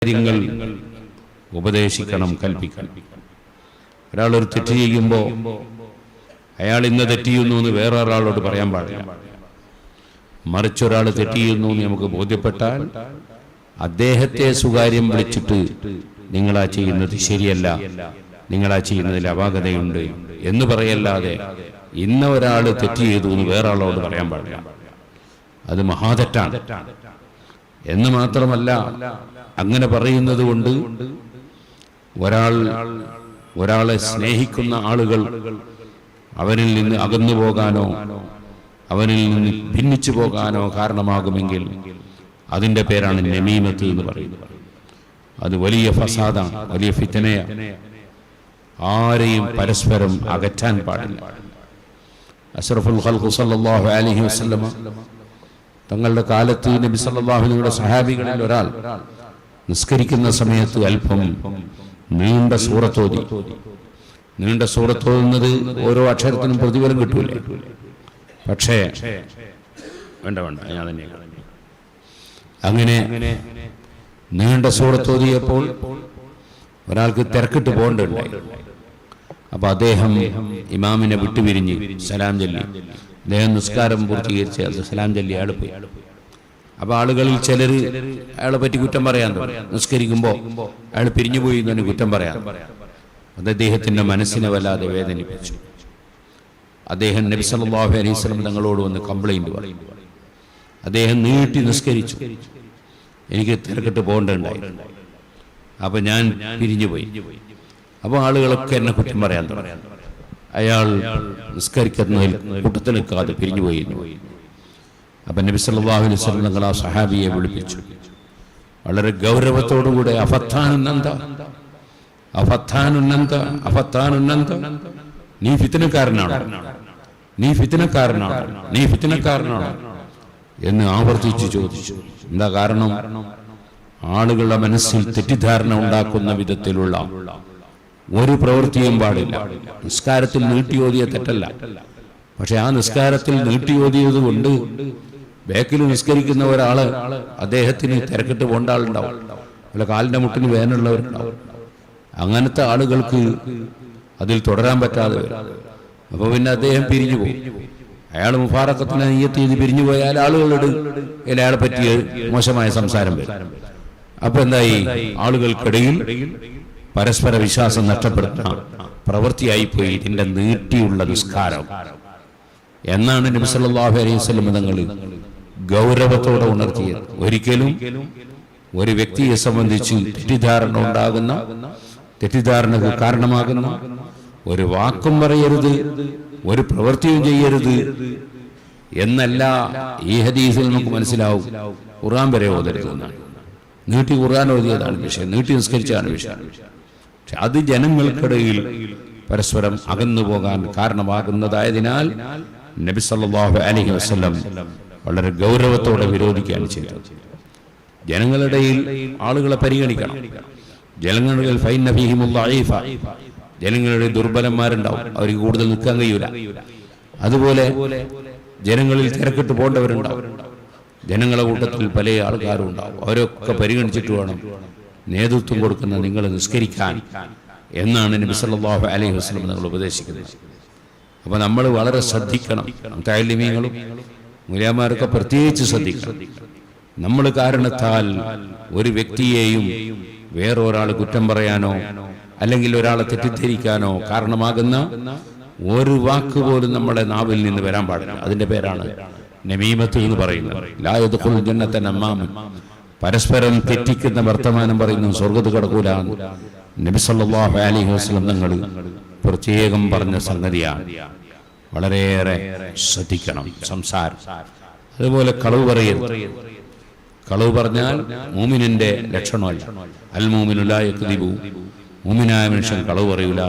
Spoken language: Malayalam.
കാര്യങ്ങൾ ഉപദേശിക്കണം, കൽപ്പിക്കണം. ഒരാളൊരു തെറ്റ് ചെയ്യുമ്പോൾ അയാൾ ഇന്ന് തെറ്റിയുന്നു എന്ന് വേറെ ഒരാളോട് പറയാൻ പാടില്ല. മറിച്ചൊരാൾ തെറ്റിയുന്നു എന്ന് നമുക്ക് ബോധ്യപ്പെട്ടാൽ അദ്ദേഹത്തെ സ്വകാര്യം വിളിച്ചിട്ട് നിങ്ങളാ ചെയ്യുന്നത് ശരിയല്ല, നിങ്ങളാ ചെയ്യുന്നതിൽ അപാകതയുണ്ട് എന്ന് പറയല്ലാതെ ഇന്ന ഒരാൾ തെറ്റ് ചെയ്തു എന്ന് വേറെ ആളോട് പറയാൻ പാടില്ല. അത് മഹാതെറ്റാണ്. എന്ന് മാത്രമല്ല, അങ്ങനെ പറയുന്നത് കൊണ്ട് ഒരാളെ സ്നേഹിക്കുന്ന ആളുകൾ അവനിൽ നിന്ന് അകന്നു പോകാനോ അവനിൽ നിന്ന് ഭിന്നിച്ചു പോകാനോ കാരണമാകുമെങ്കിൽ അതിൻ്റെ പേരാണ് നമീമത്ത് എന്ന് പറയുന്നത്. അത് വലിയ ഫസാദാണ്, വലിയ ഫിത്നയാണ്. ആരെയും പരസ്പരം അകറ്റാൻ പാടില്ല. അഷ്റഫുൽ ഖൽഖ് സല്ലല്ലാഹു അലൈഹി വസല്ലം തങ്ങളുടെ കാലത്ത് നബി സല്ലല്ലാഹു അലൈഹി വസല്ലം സഹാബികളിൽ ഒരാൾ നിസ്കരിക്കുന്ന സമയത്ത് അല്പം നീണ്ട സൂറത്തോതി. നീണ്ട സൂറത്തോതുന്നത് ഓരോ അക്ഷരത്തിനും പ്രതിഫലം കിട്ടൂലേ? പക്ഷേ വേണ്ട ഞാൻ തന്നെ അങ്ങനെ നീണ്ട സൂറത്തോതിയപ്പോൾ ഒരാൾക്ക് തിരക്കിട്ട് പോകേണ്ടതുണ്ടായി. അപ്പൊ അദ്ദേഹം ഇമാമിനെ വിട്ടുപിരിഞ്ഞ് സലാം ചൊല്ലി. അദ്ദേഹം നിസ്കാരം പൂർത്തീകരിച്ച് അത് സലാം ചൊല്ലി അയാൾ പോയി. അപ്പൊ ആളുകളിൽ ചിലർ അയാളെ പറ്റി കുറ്റം പറയാൻ തുടങ്ങി. നിസ്കരിക്കുമ്പോൾ അയാൾ പിരിഞ്ഞുപോയി എന്ന് കുറ്റം പറയാൻ. അത് അദ്ദേഹത്തിന്റെ മനസ്സിനെ വല്ലാതെ വേദനിപ്പിച്ചു. അദ്ദേഹം നബി സല്ലല്ലാഹു അലൈഹി വസല്ലം തങ്ങളോട് വന്ന് കംപ്ലൈന്റ് പറയും. അദ്ദേഹം നീട്ടി നിസ്കരിച്ചു. എനിക്ക് തിരക്കിട്ട് പോകേണ്ടതുണ്ടായി. അപ്പൊ ഞാൻ പിരിഞ്ഞുപോയി. അപ്പോൾ ആളുകളൊക്കെ എന്നെ കുറ്റം പറയാൻ തുടങ്ങി. അയാൾ നിസ്കരിക്കുന്നതിൽ കൂട്ടത്തിൽ നിൽക്കാതെ പിരിഞ്ഞുപോയി. അപ്പൊ നബി സല്ലല്ലാഹു അലൈഹി വസല്ലം തങ്ങൾ ആ സഹാബിയെ വിളിപ്പിച്ചു. വളരെ ഗൗരവത്തോടുകൂടെ നീ ഫിത്നക്കാരനാണോ എന്ന് ആവർത്തിച്ച് ചോദിച്ചു. എന്താ കാരണം? ആളുകളുടെ മനസ്സിൽ തെറ്റിദ്ധാരണ ഉണ്ടാക്കുന്ന വിധത്തിലുള്ള ഒരു പ്രവൃത്തിയും പാടില്ല. നിസ്കാരത്തിൽ നീട്ടിയോതിയ തെറ്റല്ല, പക്ഷെ ആ നിസ്കാരത്തിൽ നീട്ടിയോതിയത് കൊണ്ട് ബാക്കിൽ നിസ്കരിക്കുന്ന ഒരാള് അദ്ദേഹത്തിന് തിരക്കിട്ട് പോകേണ്ട ആളുണ്ടാവും, അല്ല കാലിന്റെ മുട്ടിന് വേദനയുള്ളവരുണ്ടാവും. അങ്ങനത്തെ ആളുകൾക്ക് അതിൽ തുടരാൻ പറ്റാതെ വരും. അപ്പൊ പിന്നെ അദ്ദേഹം പിരിഞ്ഞു പോകും. അയാൾ മുഫാറക്കത്തിന് നിയ്യത്ത് ചെയ്ത് പിരിഞ്ഞു പോയാൽ ആളുകളോട് അയാളെ പറ്റിയ മോശമായ സംസാരം വരും. അപ്പൊ എന്തായി? ആളുകൾക്കിടയിൽ പരസ്പര വിശ്വാസം നഷ്ടപ്പെടുന്ന പ്രവൃത്തിയായിപ്പോയി ഇതിന്റെ നീട്ടിയുള്ള നിസ്കാരം എന്നാണ് നബി സല്ലല്ലാഹു അലൈഹി വസല്ലം തങ്ങൾ ഗൗരവത്തോടെ ഉണർത്തിയത്. ഒരിക്കലും ഒരു വ്യക്തിയെ സംബന്ധിച്ച് തെറ്റിദ്ധാരണ ഉണ്ടാകുന്ന, തെറ്റിദ്ധാരണക്ക് കാരണമാകുന്ന ഒരു വാക്കും പറയരുത്, ഒരു പ്രവൃത്തിയും ചെയ്യരുത് എന്നല്ല ഈ ഹദീസിൽ നമുക്ക് മനസ്സിലാവും. ഖുർആൻ വരെ ഓതരുത് എന്നാണ്. നീട്ടി ഖുർആൻ ഓതിയതാണ് വിഷയം, നീട്ടി നിസ്കരിച്ചാണ് വിഷയം. പക്ഷെ അത് ജനങ്ങൾക്കിടയിൽ പരസ്പരം അകന്നു പോകാൻ കാരണമാകുന്നതായതിനാൽ നബി സല്ലല്ലാഹു അലൈഹി വസല്ലം വളരെ ഗൗരവത്തോടെ വിരോധിക്കുകയാണ് ചെയ്തത്. ജനങ്ങളിടയിൽ ആളുകളെ പരിഗണിക്കണം. ജനങ്ങളിൽ ഫൈന ഫീഹിമുൽ ദഈഫ, ജനങ്ങളുടെ ദുർബലന്മാരുണ്ടാവും, അവർക്ക് കൂടുതൽ നിൽക്കാൻ കഴിയൂല. അതുപോലെ ജനങ്ങളിൽ തിരക്കിട്ട് പോകേണ്ടവരുണ്ടാവും. ജനങ്ങളുടെ കൂട്ടത്തിൽ പല ആൾക്കാരും ഉണ്ടാവും. അവരൊക്കെ പരിഗണിച്ചിട്ട് വേണം നേതൃത്വം കൊടുക്കുന്ന നിങ്ങൾ നിസ്കരിക്കാൻ എന്നാണ് നബി സല്ലല്ലാഹു അലൈഹി വസല്ലം നമ്മൾ ഉപദേശിക്കുന്നത്. അപ്പൊ നമ്മൾ വളരെ ശ്രദ്ധിക്കണം. മുതഅല്ലിമീങ്ങളും മുലാമാരൊക്കെ പ്രത്യേകിച്ച് ശ്രദ്ധിക്കണം. നമ്മൾ കാരണത്താൽ ഒരു വ്യക്തിയെയും വേറൊരാൾ കുറ്റം പറയാനോ അല്ലെങ്കിൽ ഒരാളെ തെറ്റിദ്ധരിക്കാനോ കാരണമാകുന്ന ഒരു വാക്ക് പോലും നമ്മുടെ നാവിൽ നിന്ന് വരാൻ പാടില്ല. അതിന്റെ പേരാണ് നമീമത്ത് എന്ന് പറയുന്നത്. ലാ യദ്ഖുൽ ജന്നത നമാമൻ, പരസ്പരം തെറ്റിക്കുന്ന വർത്തമാനം പറയുന്നു സ്വർഗ്ഗത്തിൽ കടക്കൂല. നബി സല്ലല്ലാഹു അലൈഹി വസല്ലം തങ്ങൾ പ്രത്യേകം പറഞ്ഞ സംഗതിയാണ്. വളരെയേറെ ശ്രദ്ധിക്കണം സംസാരം. അതുപോലെ കളവ് പറയരുത്. കളവ് പറഞ്ഞാൽ മൂമിനിന്റെ ലക്ഷണമല്ല. അൽ മൂമിനു ലാ യക്ദിബു, മൂമിനായ മനുഷ്യൻ കളവ് പറയൂല.